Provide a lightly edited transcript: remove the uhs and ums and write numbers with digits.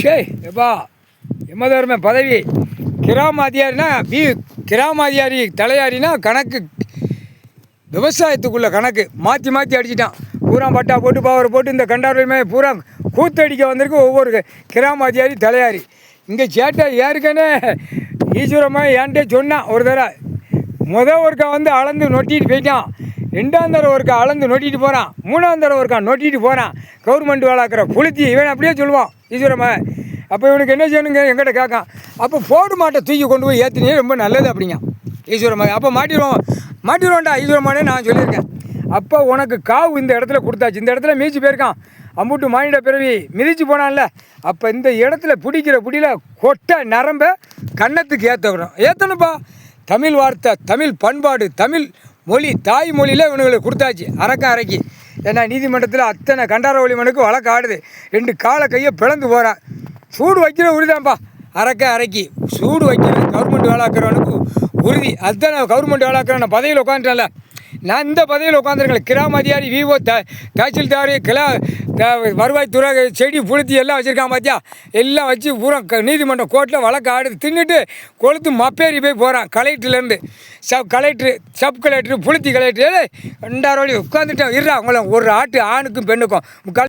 ஷே எப்பா எமதர்ம பதவி கிராம அதிகாரினா கிராம அதிகாரி தலையாரினா கணக்கு விவசாயத்துக்குள்ள கணக்கு மாற்றி மாற்றி அடிச்சிட்டான். பூரா பட்டா போட்டு பவர் போட்டு இந்த கண்டாரமே பூரா கூத்தடிக்க வந்திருக்கு ஒவ்வொரு கிராம அதிகாரி தலையாரி. இங்கே சேட்டை ஏற்கனவே ஈஸ்வரமாக ஏன்ட்டே சொன்னான் ஒரு தடவை ஒருக்கா வந்து அளந்து நொட்டிட்டு போயிட்டான். 2ஆம் தடவை ஒருக்கா அளந்து நொட்டிட்டு போகிறான். 3ஆம் தடவை ஒருக்கா நொட்டிட்டு போகிறான். கவர்மெண்ட் வேலைக்கிற புளுத்தி இவன் அப்படியே சொல்லுவான் ஈஸ்வரமாக. அப்போ இவனுக்கு என்ன செய்யணுங்க எங்கிட்ட கேட்கான். அப்போ போடு மாட்டை தூக்கி கொண்டு போய் ஏற்றினே ரொம்ப நல்லது அப்படிங்க ஈஸ்வரமாக. அப்போ மாட்டிடுவோம்டா ஈஸ்வரமானே நான் சொல்லியிருக்கேன். அப்போ உனக்கு காவு இந்த இடத்துல கொடுத்தாச்சு. இந்த இடத்துல மீச்சு போயிருக்கான். அம்புட்டு மானிட பிறவி மிதிச்சு போனான்ல. அப்போ இந்த இடத்துல பிடிக்கிற பிடியில் கொட்டை நரம்ப கன்னத்துக்கு ஏற்றணும்ப்பா. தமிழ் வார்த்தை, தமிழ் பண்பாடு, தமிழ் மொழி, தாய்மொழியில் இவனுங்களுக்கு கொடுத்தாச்சு அரைக்கி. ஏன்னா நீதிமன்றத்தில் அத்தனை கண்டாரவழி மனுக்கு வழக்கு ஆடுது. 2 காலை கையை பிளந்து போகிறான். சூடு வைக்கிற உறுதிதான்ப்பா. அரைக்கி சூடு வைக்கிறது கவர்மெண்ட் வேலைக்கிறவனுக்கு உறுதி. அதுதான் நான் கவர்மெண்ட் வேலைக்கிறவன் பதவியில் உட்காந்துட்டேன்ல. நான் இந்த பதவியில் உட்காந்துருக்கேன். கிராம அதிகாரி, விஓ, தாசில்தார், வருவாய்த்துறை, செடி புளுத்தி எல்லாம் வச்சுருக்கான் பார்த்தியா. எல்லாம் வச்சு பூரா நீதிமன்றம் கோர்ட்டில் வழக்கு ஆடுது. தின்னுட்டு கொளுத்து மப்பேறி போய் போகிறான். கலெக்டர்லேருந்து சப் கலெக்டரு, புளுத்தி கலெக்டரு 2 வழி உட்காந்துட்டேன். இருறா உங்களை ஒரு ஆணுக்கும் பெண்ணுக்கும்